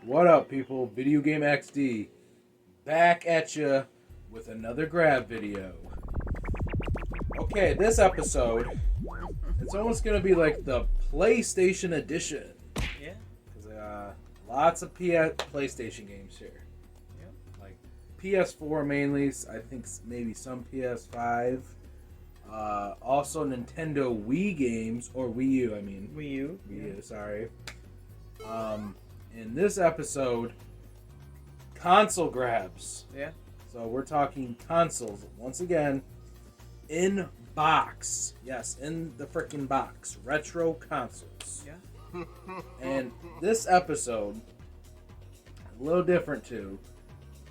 What up, people? Video Game XD back at you with another grab video. Okay, this episode, it's almost gonna be like the PlayStation edition. Yeah. Because lots of PlayStation games here. Yep. Like PS4 mainly, I think maybe some PS5. Also Nintendo Wii games, or Wii U, I mean. Wii U. Wii U, sorry. In this episode, console grabs. Yeah. So we're talking consoles once again in box. Yes, in the freaking box. Retro consoles. Yeah. And this episode, a little different too,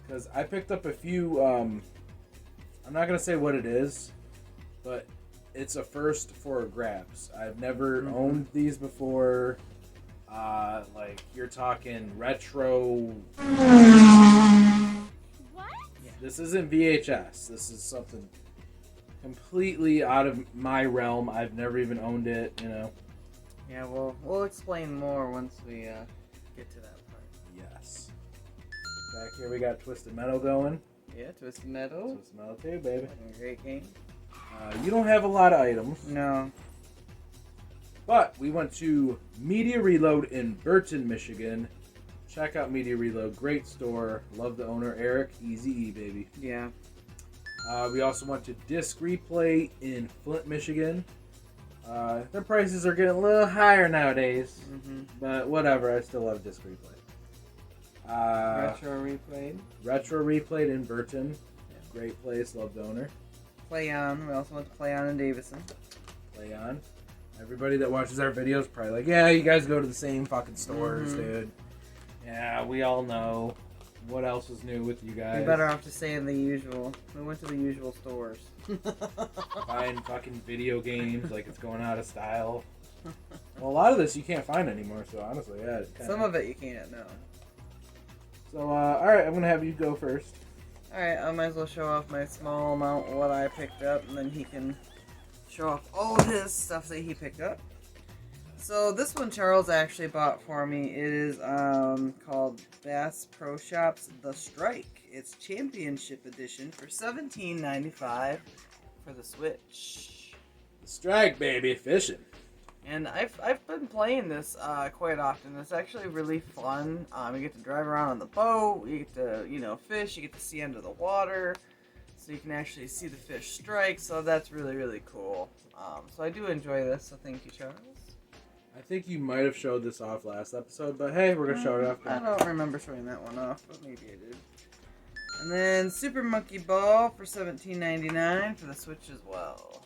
because I picked up a few. I'm not gonna say what it is, but it's a first for grabs. I've never owned these before. Like you're talking retro. What? This isn't VHS. This is something completely out of my realm. I've never even owned it, you know. Yeah, we'll explain more once we get to that part. Yes. Back here we got Twisted Metal going. Yeah, Twisted Metal. Twisted Metal too, baby. Fucking great game. You don't have a lot of items. No. But we went to Media Reload in Burton, Michigan. Check out Media Reload. Great store. Love the owner, Eric. Easy E, baby. Yeah. We also went to Disc Replay in Flint, Michigan. Their prices are getting a little higher nowadays. But whatever. I still love Disc Replay. Retro Replayed. Retro Replayed in Burton. Yeah. Great place. Love the owner. Play On. We also went to Play On in Davison. Play On. Everybody that watches our videos probably like, yeah, you guys go to the same fucking stores, dude. Yeah, we all know. What else is new with you guys? You're better off just saying the usual. We went to the usual stores. Buying fucking video games like it's going out of style. Well, a lot of this you can't find anymore, so honestly, yeah. Some of it you can't, no. So, alright, I'm going to have you go first. Alright, I might as well show off my small amount of what I picked up, and then he can show off all his stuff that he picked up. So this one Charles actually bought for me. It is called Bass Pro Shops The Strike. It's Championship Edition for $17.95 for the Switch. The Strike, baby, fishing. And I've been playing this quite often. It's actually really fun. You get to drive around on the boat. You get to fish. You get to see under the water. So you can actually see the fish strike, so that's really, really cool. So I do enjoy this, so thank you, Charles. I think you might have showed this off last episode, but hey, we're going to show it off I now. don't remember showing that one off, but maybe I did. And then Super Monkey Ball for $17.99 for the Switch as well.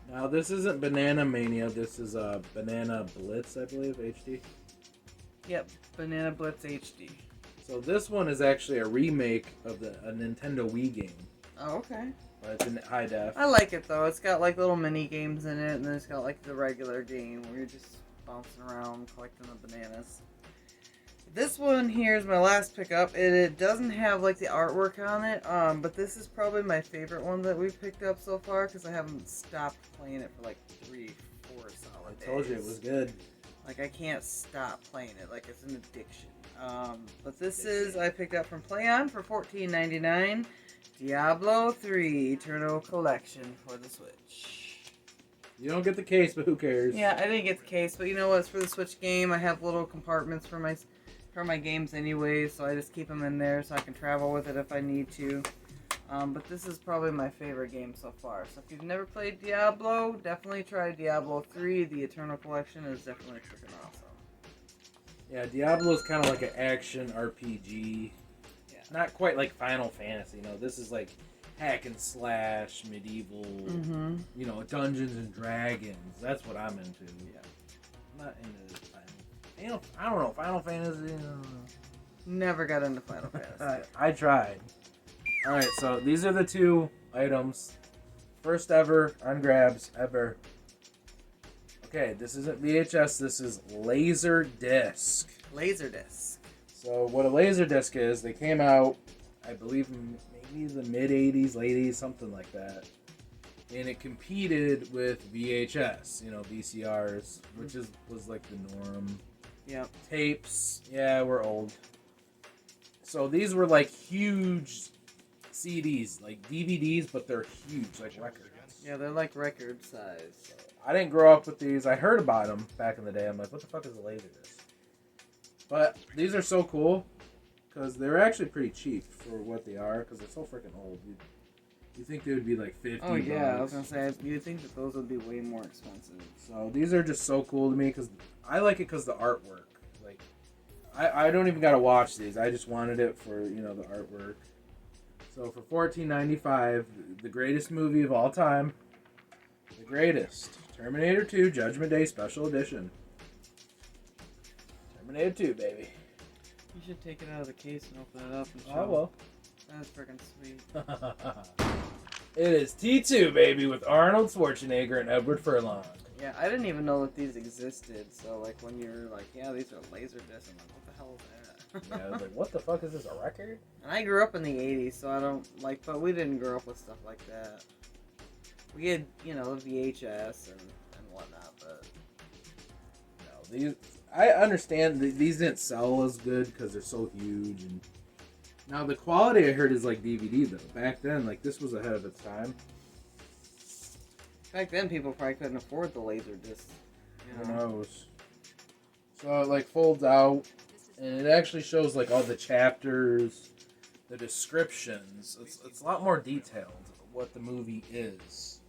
Now, this isn't Banana Mania. This is Banana Blitz, I believe, HD. Yep, Banana Blitz HD. So this one is actually a remake of a Nintendo Wii game. Oh, okay. But it's in high def. I like it, though. It's got, like, little mini games in it, and then it's got, like, the regular game where you're just bouncing around collecting the bananas. This one here is my last pickup. It doesn't have, like, the artwork on it, but this is probably my favorite one that we've picked up so far, because I haven't stopped playing it for, like, 3-4 solid days. I told you it was good. Like, I can't stop playing it. Like, it's an addiction. But this is, I picked up from PlayOn for $14.99. Diablo 3 Eternal Collection for the Switch. You don't get the case, but who cares? Yeah, I didn't get the case, but you know what? It's for the Switch game. I have little compartments for my games anyway, so I just keep them in there so I can travel with it if I need to. But this is probably my favorite game so far. So if you've never played Diablo, definitely try Diablo 3. The Eternal Collection is definitely freaking awesome. Yeah, Diablo is kind of like an action RPG. Yeah. Not quite like Final Fantasy. This is like hack and slash, medieval, Dungeons and Dragons. That's what I'm into. Yeah. I'm not into Final. I don't know, Final Fantasy. Never got into Final Fantasy. I tried. Alright, so these are the two items. First ever on grabs ever. Okay, this isn't VHS, this is Laserdisc. Laserdisc. So what a Laserdisc is, they came out, I believe, maybe the mid-80s, late 80s, something like that. And it competed with VHS, VCRs, which was like the norm. Yep. Tapes. Yeah, we're old. So these were like huge CDs, like DVDs, but they're huge, like records. Yeah, they're like record size. I didn't grow up with these. I heard about them back in the day. I'm like, what the fuck is a Laserdisc? But these are so cool because they're actually pretty cheap for what they are because they're so freaking old. You think they would be like 50 Oh yeah, bucks. I was gonna say you'd think that those would be way more expensive. So these are just so cool to me because I like it because the artwork. Like, I don't even gotta watch these. I just wanted it for the artwork. So for $14.95, the greatest movie of all time, the greatest, Terminator 2 Judgment Day Special Edition. Terminator 2, baby. You should take it out of the case and open it up and show. I will. That's freaking sweet. It is T2, baby, with Arnold Schwarzenegger and Edward Furlong. Yeah, I didn't even know that these existed. So like when you're like, yeah, these are Laserdiscs, I'm like, what the hell is that? Yeah, I was like, what the fuck is this, a record? And I grew up in the 80s, so I don't like, but we didn't grow up with stuff like that. We had, VHS and whatnot, but No, these, I understand these didn't sell as good because they're so huge. And now the quality I heard is like DVD though. Back then, like this was ahead of its time. back then people probably couldn't afford the Laserdisc. Who knows? So it like folds out, and it actually shows like all the chapters, the descriptions. It's a lot more detailed what the movie is.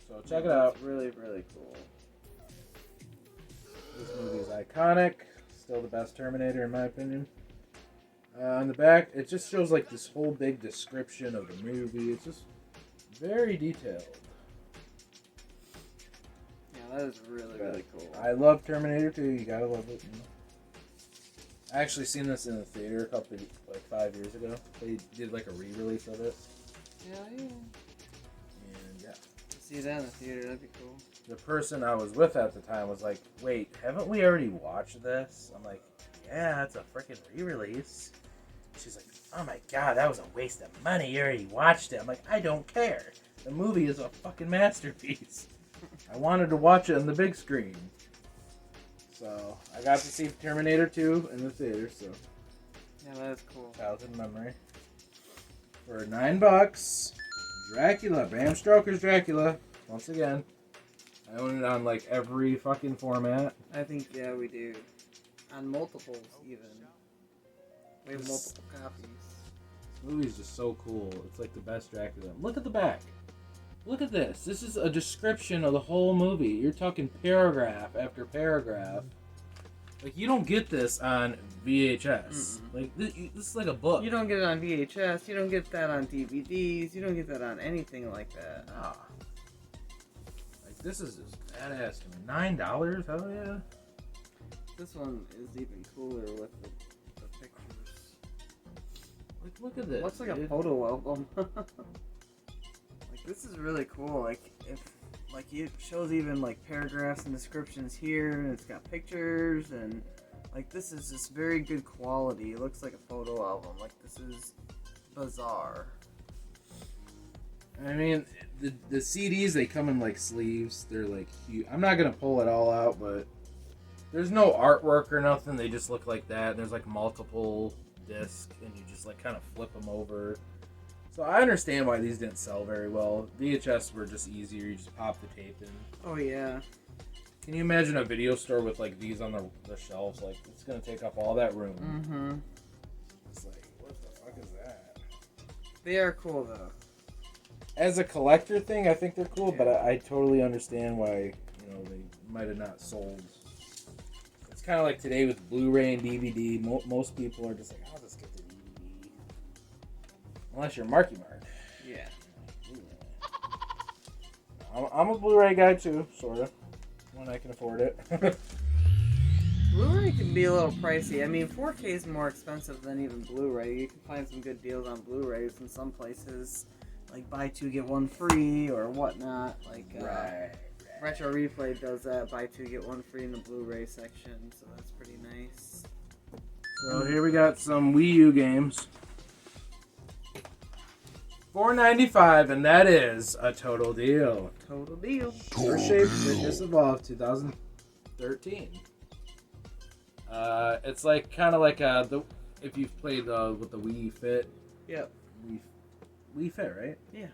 So check it out. It's really, really cool. This movie is iconic. Still the best Terminator in my opinion. On the back, it just shows like this whole big description of the movie. It's just very detailed. Yeah, that is really, really cool. I love Terminator 2. You gotta love it. I actually seen this in the theater a couple, like 5 years ago. They did like a re-release of it. Yeah. And yeah. See that in the theater, that'd be cool. The person I was with at the time was like, wait, haven't we already watched this? I'm like, yeah, it's a freaking re-release. She's like, oh my god, that was a waste of money. You already watched it. I'm like, I don't care. The movie is a fucking masterpiece. I wanted to watch it on the big screen. So, I got to see Terminator 2 in the theater, so. Yeah, that is cool. Childhood memory. For $9, Dracula, Bram Stoker's Dracula. Once again, I own it on like every fucking format. I think, yeah, we do. On multiples, even. We have multiple copies. This movie's just so cool. It's like the best Dracula. Look at the back. Look at this. This is a description of the whole movie. You're talking paragraph after paragraph. Like, you don't get this on VHS. Like, this is like a book. You don't get it on VHS. You don't get that on DVDs. You don't get that on anything like that. Ah. Like, this is just badass to me. $9? Hell yeah. This one is even cooler with the pictures. Like, look at this. Looks like dude. a photo album. Like, this is really cool. Like, it shows even like paragraphs and descriptions here, and it's got pictures, and like this is just very good quality. It looks like a photo album. Like, this is bizarre. I mean, the CDs, they come in like sleeves. They're like huge. I'm not gonna pull it all out, but there's no artwork or nothing. They just look like that. There's like multiple discs, and you just like kind of flip them over. So I understand why these didn't sell very well. VHS were just easier. You just pop the tape in. Oh yeah. Can you imagine a video store with like these on the shelves? Like, it's gonna take up all that room. Mm-hmm. It's like, what the fuck is that? They are cool though. As a collector thing, I think they're cool, Yeah. but I totally understand why they might have not sold. It's kind of like today with Blu-ray and DVD. Most people are just like, I'll just get the DVD. Unless you're Marky Mark. Yeah. I'm a Blu-ray guy too, sort of, when I can afford it. Blu-ray can be a little pricey. I mean, 4K is more expensive than even Blu-ray. You can find some good deals on Blu-rays in some places, like buy two get one free or whatnot. Like Right. Retro Replay does that, buy two get one free in the Blu-ray section, so that's pretty nice. So here we got some Wii U games. $4.95, and that is a total deal. Total deal. First Shape Fitness Evolved 2013. It's like kind of like if you've played with the Wii Fit. Yep. Wii Fit, right? Yeah.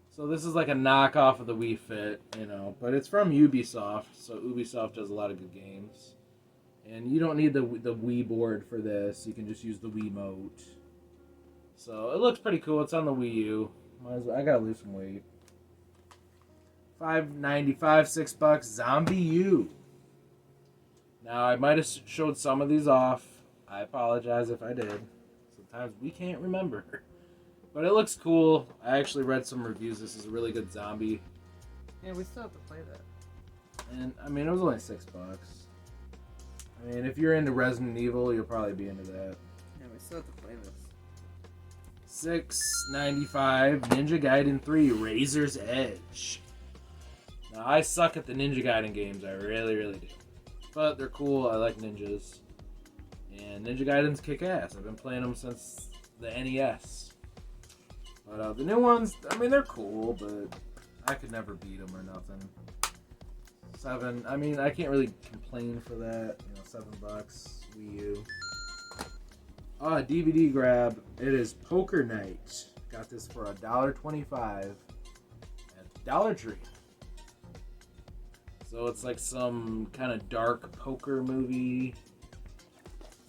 So this is like a knockoff of the Wii Fit, but it's from Ubisoft, so Ubisoft does a lot of good games. And you don't need the Wii board for this. You can just use the Wiimote. So it looks pretty cool. It's on the Wii U. I gotta lose some weight. $5.95, $6. Zombie U. Now I might have showed some of these off. I apologize if I did. Sometimes we can't remember. But it looks cool. I actually read some reviews. This is a really good zombie. Yeah, we still have to play that. And I mean, it was only $6. I mean, if you're into Resident Evil, you'll probably be into that. Yeah, we still have to play this. $6.95. Ninja Gaiden 3 Razor's Edge. Now, I suck at the Ninja Gaiden games. I really, really do. But they're cool. I like ninjas. And Ninja Gaiden's kick ass. I've been playing them since the NES. But the new ones, I mean, they're cool, but I could never beat them or nothing. $7. I mean, I can't really complain for that. $7. Wii U. Oh, DVD grab. It is Poker Night. Got this for $1.25 at Dollar Tree. So it's like some kind of dark poker movie.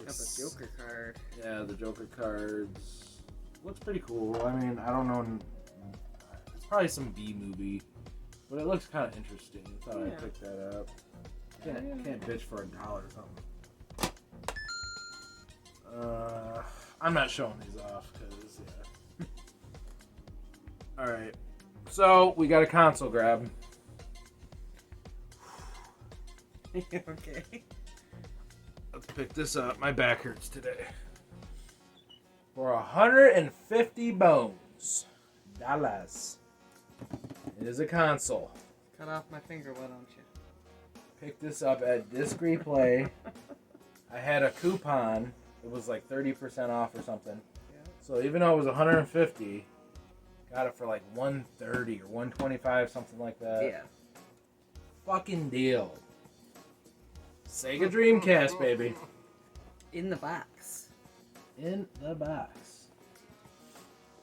Got the Joker card. Yeah, the Joker cards. Looks pretty cool. I mean, I don't know. It's probably some B movie, but it looks kind of interesting. I thought I'd pick that up. Can't bitch for $1 or something. I'm not showing these off because yeah. All right, so we got a console grab. Okay. Let's pick this up. My back hurts today. For 150 bones. Dollars. It is a console. Cut off my finger, why don't you? Picked this up at Disc Replay. I had a coupon. It was like 30% off or something. Yeah. So even though it was 150, got it for like 130 or 125, something like that. Yeah. Fucking deal. Sega Dreamcast, baby. In the box. In the box.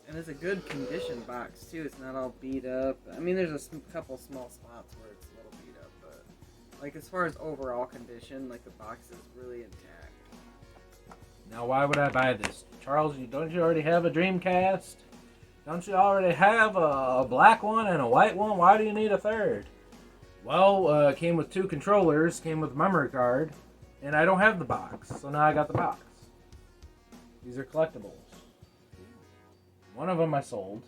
And it's a good condition box too. It's not all beat up. I mean, there's a couple small spots where it's a little beat up, but like as far as overall condition, like the box is really intact. Now, why would I buy this, Charles? Don't you already have a Dreamcast? Don't you already have a black one and a white one? Why do you need a third? Well, it came with 2 controllers, came with a memory card, and I don't have the box, so now I got the box. These are collectibles. One of them I sold.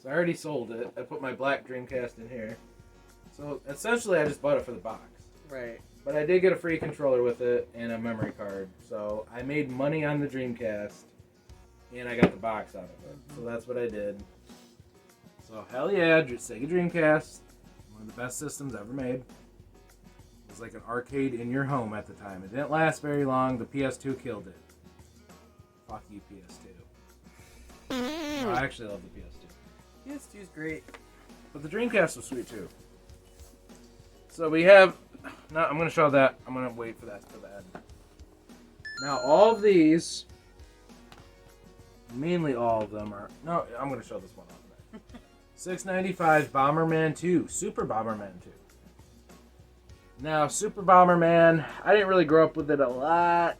So I already sold it. I put my black Dreamcast in here. So essentially I just bought it for the box. Right. But I did get a free controller with it and a memory card. So I made money on the Dreamcast and I got the box out of it. So that's what I did. So hell yeah, Sega Dreamcast. One of the best systems ever made. It was like an arcade in your home at the time. It didn't last very long. The PS2 killed it. Fuck you, PS2. No, I actually love the PS2. PS2's great. But the Dreamcast was sweet too. So we have... No, I'm going to show that. I'm going to wait for that for that. Now all of these... Mainly all of them are... No, I'm going to show this one off. $6.95 Bomberman 2. Super Bomberman 2. Now, Super Bomberman, I didn't really grow up with it a lot.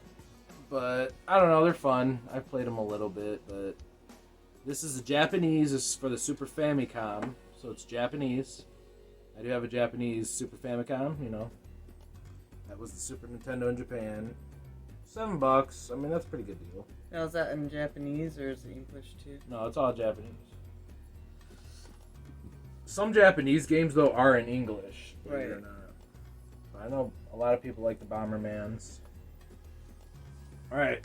But, I don't know, they're fun. I've played them a little bit, but... This is the Japanese. This is for the Super Famicom. So it's Japanese. I do have a Japanese Super Famicom, you know. That was the Super Nintendo in Japan. $7. I mean, that's a pretty good deal. Now, is that in Japanese or is it English too? No, it's all Japanese. Some Japanese games, though, are in English. Believe it or not. I know a lot of people like the Bombermans. Alright.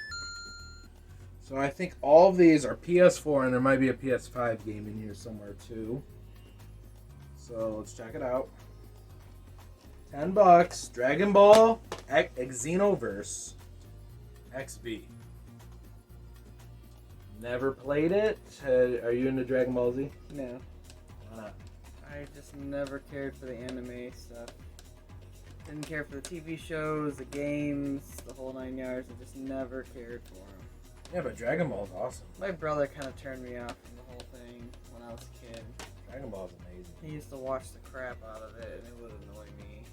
So I think all of these are PS4, and there might be a PS5 game in here somewhere, too. So let's check it out. $10. Dragon Ball Xenoverse XV. Never played it. Are you into Dragon Ball Z? No. Why not? I just never cared for the anime stuff. Didn't care for the TV shows, the games, the whole 9 yards. I just never cared for them. Yeah, but Dragon Ball's awesome. My brother kind of turned me off from the whole thing when I was a kid. Dragon Ball's amazing. He used to watch the crap out of it, and it would annoy me.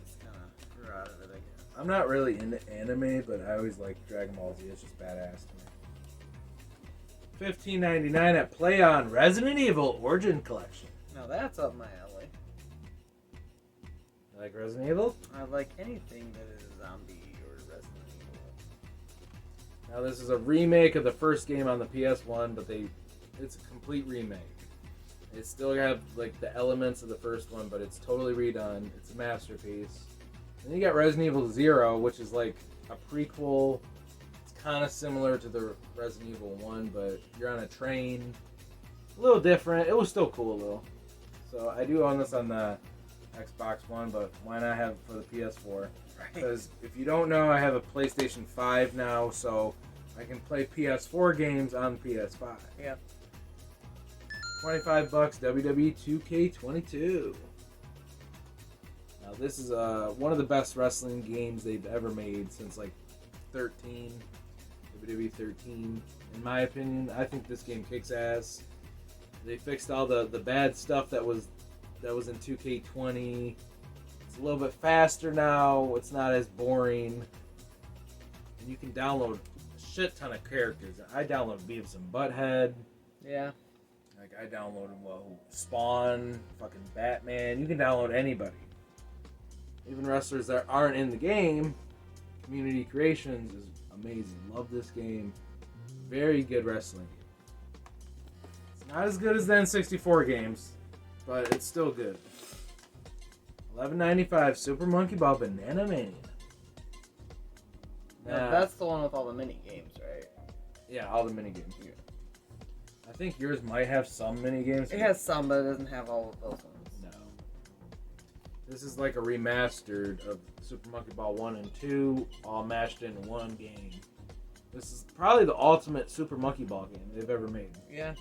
Just kind of grew out of it, I guess. I'm not really into anime, but I always like Dragon Ball Z. It's just badass to me. $15.99 at Play On Resident Evil Origin Collection. Now that's up my alley. You like Resident Evil? I like anything that is a zombie or Resident Evil. Now this is a remake of the first game on the PS1, but it's a complete remake. It still have like the elements of the first one, but it's totally redone. It's a masterpiece. Then you got Resident Evil 0, which is like a prequel. It's kind of similar to the Resident Evil 1, but you're on a train. A little different. It was still cool though. So I do own this on the Xbox One, but why not have it for the PS4? Because if you don't know, I have a PlayStation 5 now, so I can play PS4 games on PS5. Yeah. $25 WWE 2K22. Now this is one of the best wrestling games they've ever made since like 13, WWE 13. In my opinion, I think this game kicks ass. They fixed all the bad stuff that was in 2K20. It's a little bit faster now. It's not as boring. And you can download a shit ton of characters. I downloaded Beavis and Butthead. Yeah. Like I downloaded Spawn, fucking Batman. You can download anybody. Even wrestlers that aren't in the game. Community Creations is amazing. Love this game. Very good wrestling game. It's not as good as the N64 games, but it's still good. $11.95 Super Monkey Ball Banana Mania. Now, that's the one with all the mini games, right? Yeah, all the mini games. Yeah. I think yours might have some mini games. It has some, but it doesn't have all of those ones. No. This is like a remastered of Super Monkey Ball 1 and 2, all mashed in one game. This is probably the ultimate Super Monkey Ball game they've ever made. Yeah.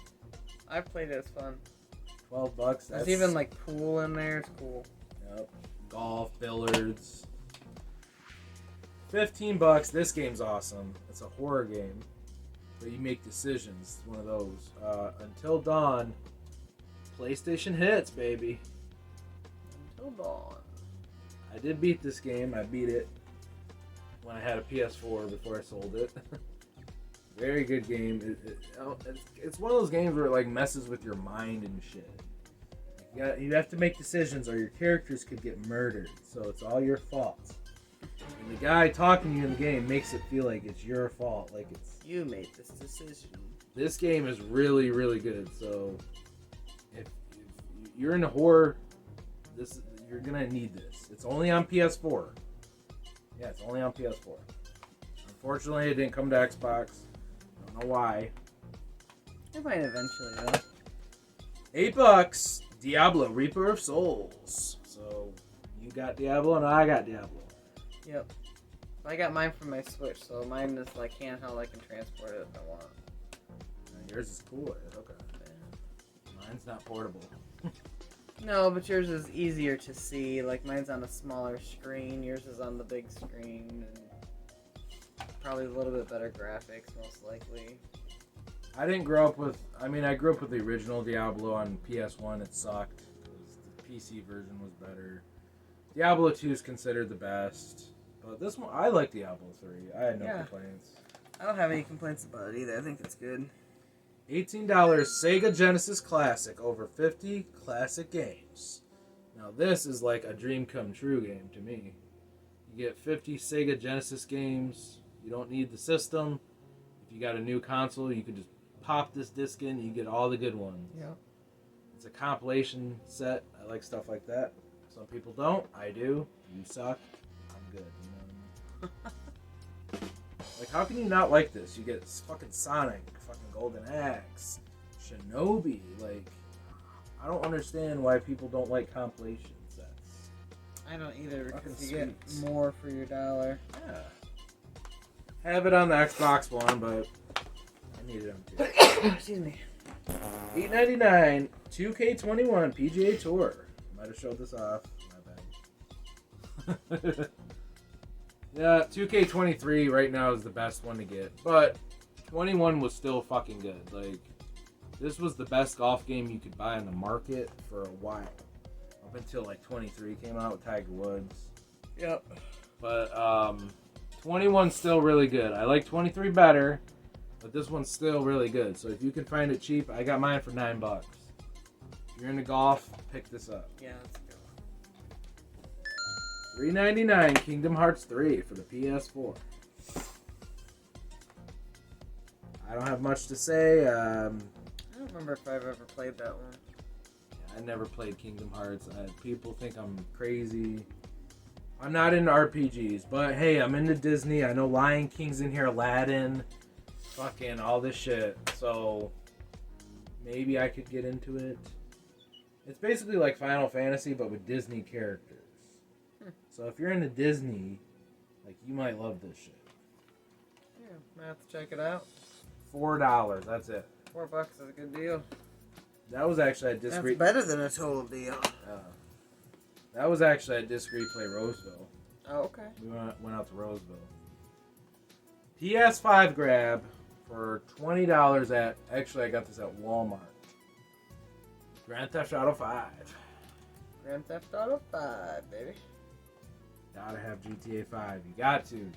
I've played it, it's fun. $12. There's even like pool in there, it's cool. Yep. Golf, billiards. $15. This game's awesome. It's a horror game, but you make decisions. It's one of those. Until Dawn. PlayStation hits, baby. Until Dawn. I did beat this game. I beat it when I had a PS4 before I sold it. Very good game. It's one of those games where it like messes with your mind and shit. You have to make decisions or your characters could get murdered. So it's all your fault. And the guy talking to you in the game makes it feel like it's your fault. Like it's you made this decision. This game is really, really good. So if you're into horror, you're gonna need this. It's only on PS4. Yeah, it's only on PS4. Unfortunately, it didn't come to Xbox. I don't know why. It might eventually, though. $8. Diablo Reaper of Souls. So you got Diablo and I got Diablo. Yep. I got mine from my Switch, so mine is like handheld. I can transport it if I want. Yours is cool. Okay. Mine's not portable. No, but yours is easier to see. Like mine's on a smaller screen. Yours is on the big screen, and probably a little bit better graphics, most likely. I didn't grow up with. I mean, I grew up with the original Diablo on PS1. It sucked. The PC version was better. Diablo 2 is considered the best, but this one I like Diablo 3. I had no complaints. I don't have any complaints about it either. I think it's good. $18 Sega Genesis Classic, over 50 classic games. Now this is like a dream come true game to me. You get 50 Sega Genesis games. You don't need the system. If you got a new console, you can just pop this disc in and you get all the good ones. Yeah. It's a compilation set. I like stuff like that. Some people don't. I do. You suck. I'm good. You know what I mean? Like, how can you not like this? You get fucking Sonic, fucking Golden Axe, Shinobi. Like, I don't understand why people don't like compilation sets. I don't either, because Fucking you get more for your dollar. Yeah. Have it on the Xbox One, but I need it on PS. Excuse me. $8.99 2K21 PGA Tour. Might have showed this off. My bad. Yeah, 2K23 right now is the best one to get, but 21 was still fucking good. Like, this was the best golf game you could buy on the market for a while, up until like 23 came out with Tiger Woods. Yep. But 21's still really good. I like 23 better, but this one's still really good. So if you can find it cheap, I got mine for $9. If you're into golf, pick this up. Yeah, let's go. $3.99 Kingdom Hearts 3 for the PS4. I don't have much to say. I don't remember if I've ever played that one. I never played Kingdom Hearts. People think I'm crazy. I'm not into RPGs, but hey, I'm into Disney. I know Lion King's in here, Aladdin, fucking all this shit. So maybe I could get into it. It's basically like Final Fantasy, but with Disney characters. So if you're into Disney, like, you might love this shit. Yeah, I have to check it out. $4, that's it. $4 is a good deal. That was actually at Disc That's better than a total deal. That was actually at Disc Replay Roseville. Oh, okay. We went out to Roseville. PS5 grab for $20 at... Actually, I got this at Walmart. Grand Theft Auto 5. Grand Theft Auto 5, baby. Gotta have GTA 5. You got to.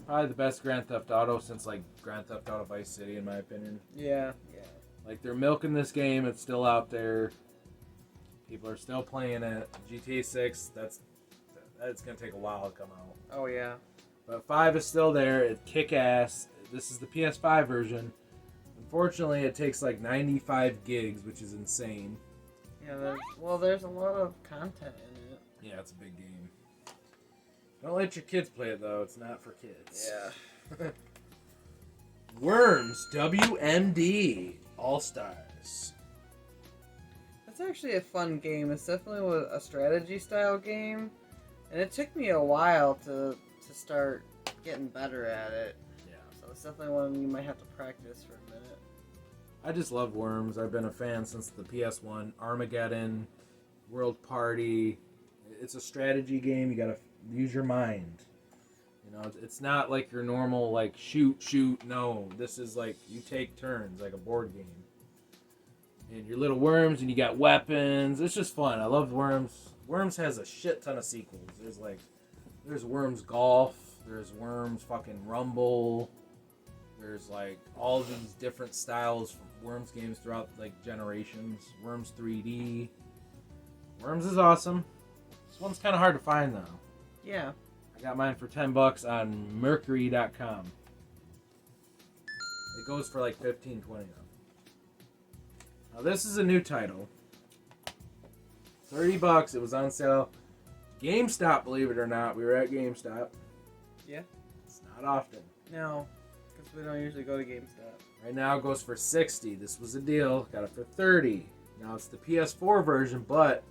Probably the best Grand Theft Auto since, like, Grand Theft Auto Vice City, in my opinion. Yeah. Like, they're milking this game. It's still out there. People are still playing it. GTA 6, that's going to take a while to come out. Oh, yeah. But 5 is still there. It kick-ass. This is the PS5 version. Unfortunately, it takes like 95 gigs, which is insane. Yeah, there's a lot of content in it. Yeah, it's a big game. Don't let your kids play it, though. It's not for kids. Yeah. Worms WMD All-Stars. It's actually a fun game. It's definitely a strategy style game. And it took me a while to start getting better at it. Yeah. So it's definitely one you might have to practice for a minute. I just love Worms. I've been a fan since the PS1. Armageddon, World Party. It's a strategy game. You gotta use your mind. You know, it's not like your normal, like, shoot. No, this is like, you take turns, like a board game. And your little worms, and you got weapons. It's just fun. I love Worms. Worms has a shit ton of sequels. There's Worms Golf. There's Worms fucking Rumble. There's, like, all these different styles from Worms games throughout, like, generations. Worms 3D. Worms is awesome. This one's kind of hard to find, though. Yeah. I got mine for $10 on Mercury.com. It goes for like $15, $20 though. Now this is a new title. $30. It was on sale. GameStop, believe it or not. We were at GameStop. Yeah. It's not often. No, because we don't usually go to GameStop. Right now it goes for $60. This was a deal. Got it for $30. Now it's the PS4 version, but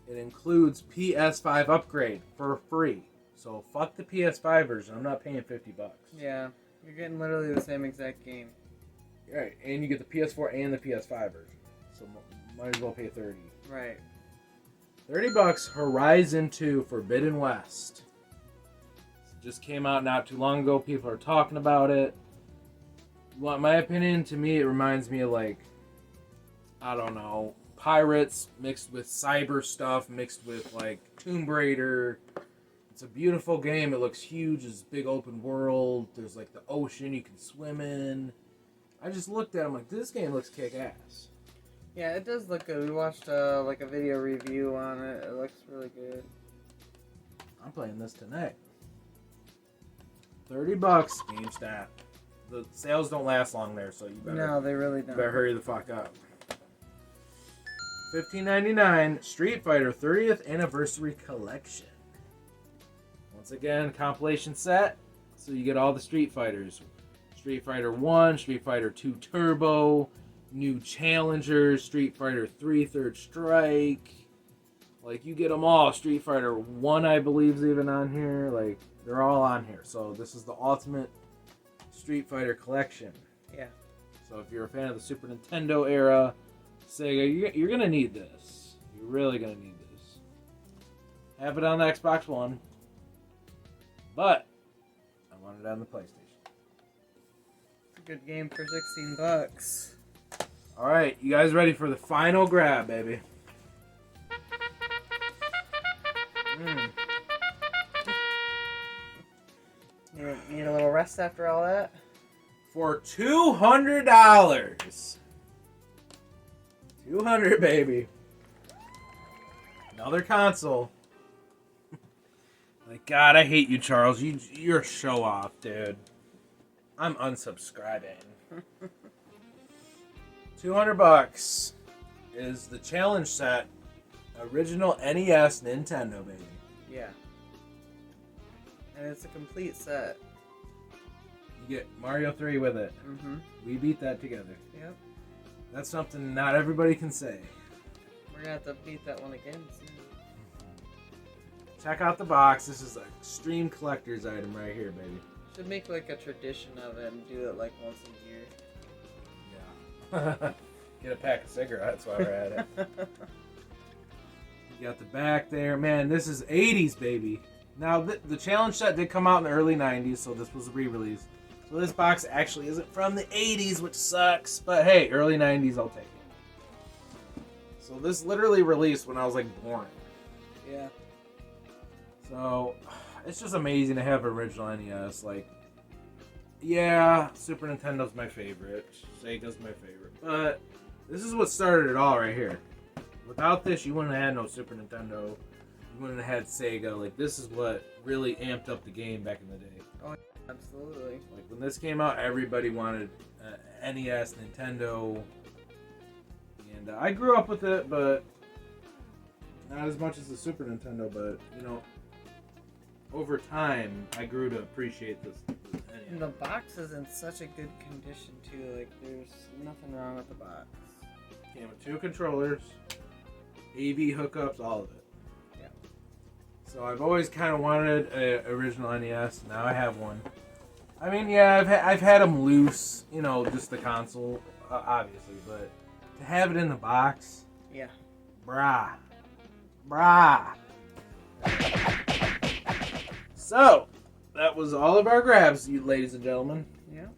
it includes PS5 upgrade for free. So fuck the PS5 version. I'm not paying $50. Yeah, you're getting literally the same exact game. Right, and you get the PS4 and the PS5 version. So might as well pay $30. Right. $30. Horizon 2 Forbidden West. Just came out not too long ago. People are talking about it. You want my opinion? To me, it reminds me of, like, I don't know, pirates mixed with cyber stuff, mixed with, like, Tomb Raider. It's a beautiful game. It looks huge. It's a big open world. There's, like, the ocean you can swim in. I just looked at it. I'm like, this game looks kick-ass. Yeah, it does look good. We watched like a video review on it. It looks really good. I'm playing this tonight. $30, GameStop. The sales don't last long there, so you better. No, they really You don't. better hurry the fuck up. $15.99 Street Fighter 30th Anniversary Collection. Once again, compilation set. So you get all the Street Fighters. Street Fighter 1, Street Fighter 2 Turbo, new challengers, Street Fighter 3 Third Strike. Like, you get them all. Street Fighter 1, I believe, is even on here. Like, they're all on here. So this is the ultimate Street Fighter collection. Yeah. So if you're a fan of the Super Nintendo era, Sega, you're going to need this. You're really going to need this. have it on the Xbox One, but I want it on the PlayStation. It's a good game for $16. All right, you guys ready for the final grab, baby? You need a little rest after all that? For $200. 200, baby. Another console. Like, God, I hate you, Charles. You're a show off, dude. I'm unsubscribing. $200 is the challenge set, original NES Nintendo, baby. Yeah. And it's a complete set. You get Mario 3 with it. Mm-hmm. We beat that together. Yep. That's something not everybody can say. We're gonna have to beat that one again soon. Check out the box. This is an extreme collector's item right here, baby. Should make like a tradition of it and do it like once a year. Yeah. Get a pack of cigarettes while we're at it. You got the back there. Man, this is 80s, baby. Now, the challenge set did come out in the early 90s, so this was a re-release. So this box actually isn't from the 80s, which sucks. But hey, early 90s, I'll take it. So this literally released when I was like born. Yeah. So it's just amazing to have original NES. Like, yeah, Super Nintendo's my favorite. Sega's my favorite. But this is what started it all right here. Without this, you wouldn't have had no Super Nintendo. You wouldn't have had Sega. Like, this is what really amped up the game back in the day. Oh, absolutely. Like, when this came out, everybody wanted NES, Nintendo. And I grew up with it, but not as much as the Super Nintendo. But, you know, over time, I grew to appreciate this. And the box is in such a good condition, too. Like, there's nothing wrong with the box. Came with 2 controllers, AV hookups, all of it. Yeah. So I've always kind of wanted an original NES. Now I have one. I mean, yeah, I've had them loose, you know, just the console, obviously. But to have it in the box, yeah, brah. So that was all of our grabs, you ladies and gentlemen. Yeah.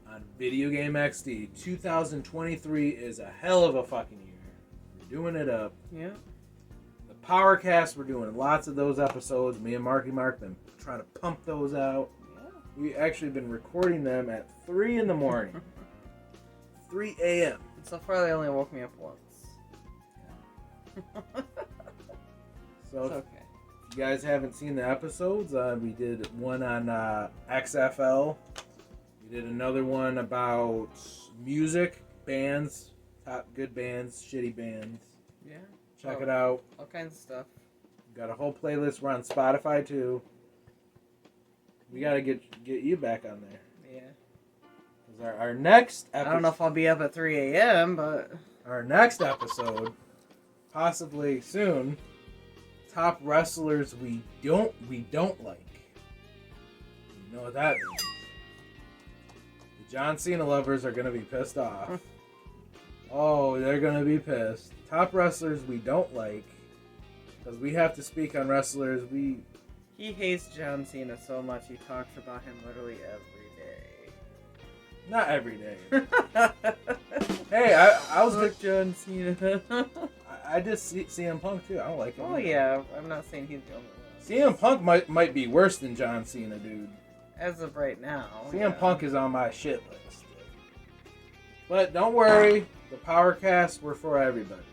On Video Game XD, 2023 is a hell of a fucking year. We're doing it up. Yeah. The Powercast, we're doing lots of those episodes. Me and Marky Mark been trying to pump those out. Yeah. We actually been recording them at 3 in the morning. 3 a.m. So far, they only woke me up once. So it's okay. if you guys haven't seen the episodes, we did one on XFL. We did another one about music, bands, top good bands, shitty bands. Yeah. Check it out. All kinds of stuff. We've got a whole playlist. We're on Spotify too. We gotta get you back on there. Yeah. Cause our next episode, I don't know if I'll be up at 3 a.m., but our next episode, possibly soon, top wrestlers we don't like. You know what that means? The John Cena lovers are gonna be pissed off. Oh, they're gonna be pissed. Top wrestlers we don't like, because we have to speak on wrestlers he hates John Cena so much he talks about him literally every day. Not every day. Hey, I was Fuck John Cena. I just see CM Punk too. I don't like him. Oh yeah, I'm not saying he's the only one. CM Punk might be worse than John Cena, dude. As of right now. CM Punk is on my shit list. But don't worry, the Powercasts were for everybody.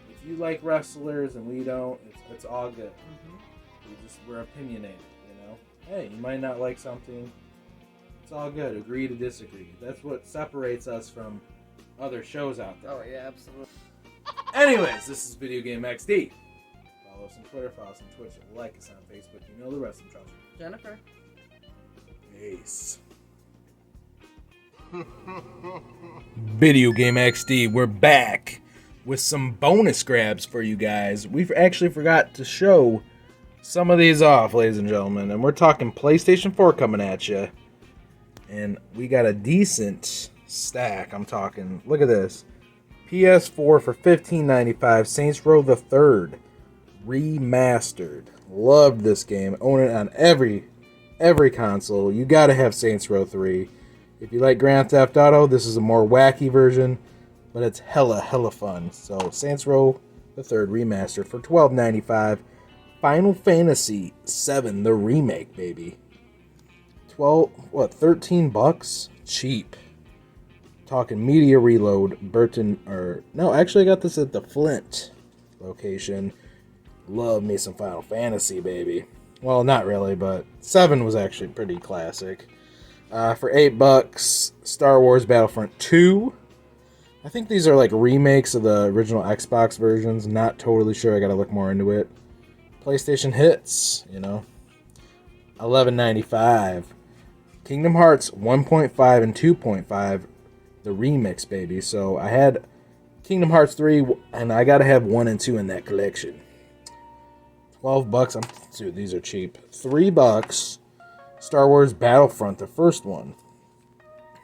If you like wrestlers and we don't, it's all good. We're opinionated, you know? Hey, you might not like something. It's all good. Agree to disagree. That's what separates us from other shows out there. Oh yeah, absolutely. Anyways, this is Video Game XD. Follow us on Twitter, follow us on Twitch, like us on Facebook. You know the rest of them. Jennifer. Peace. Video Game XD, we're back with some bonus grabs for you guys. We actually forgot to show some of these off, ladies and gentlemen. And we're talking PlayStation 4 coming at you. And we got a decent stack. I'm talking, look at this. PS4 for $15.95. Saints Row the Third. Remastered. Loved this game. Own it on every console. You gotta have Saints Row 3. If you like Grand Theft Auto, this is a more wacky version, but it's hella fun. So Saints Row the Third Remastered for $12.95. Final Fantasy VII, the remake, baby. $13? Cheap. Talking Media Reload, Burton, actually I got this at the Flint location. Love me some Final Fantasy, baby. Well, not really, but 7 was actually pretty classic. For $8, Star Wars Battlefront 2. I think these are like remakes of the original Xbox versions. Not totally sure. I gotta look more into it. PlayStation hits, $11.95. Kingdom Hearts 1.5 and 2.5, the remix, baby. So I had Kingdom Hearts 3, and I gotta have 1 and 2 in that collection. $12. Dude, these are cheap. $3. Star Wars Battlefront, the first one.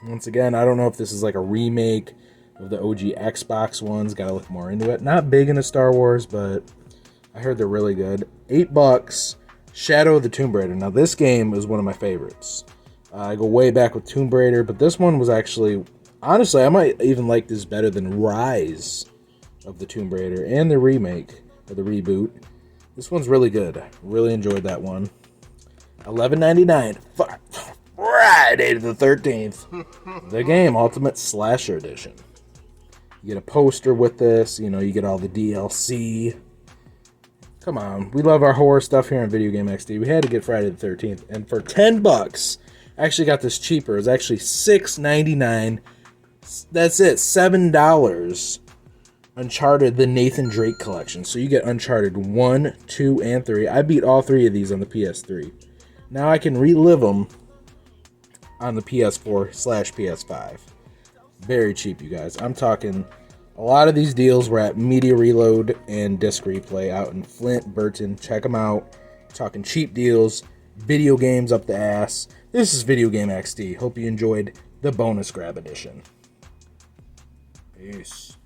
Once again, I don't know if this is like a remake of the OG Xbox ones. Gotta look more into it. Not big into Star Wars, but I heard they're really good. $8. Shadow of the Tomb Raider. Now, this game is one of my favorites. I go way back with Tomb Raider, but this one was actually... Honestly, I might even like this better than Rise of the Tomb Raider and the remake, or the reboot. This one's really good. Really enjoyed that one. $11.99. Friday the 13th. The Game Ultimate Slasher Edition. You get a poster with this. You get all the DLC. Come on. We love our horror stuff here on Video Game XD. We had to get Friday the 13th. And for $10, I actually got this cheaper. It was actually $6.99. That's it. $7. Uncharted, the Nathan Drake collection. So you get Uncharted 1, 2, and 3. I beat all 3 of these on the PS3. Now I can relive them on the PS4/PS5. Very cheap, you guys. I'm talking a lot of these deals were at Media Reload and Disc Replay out in Flint, Burton. Check them out. Talking cheap deals, video games up the ass. This is Video Game XD. Hope you enjoyed the bonus grab edition. Peace.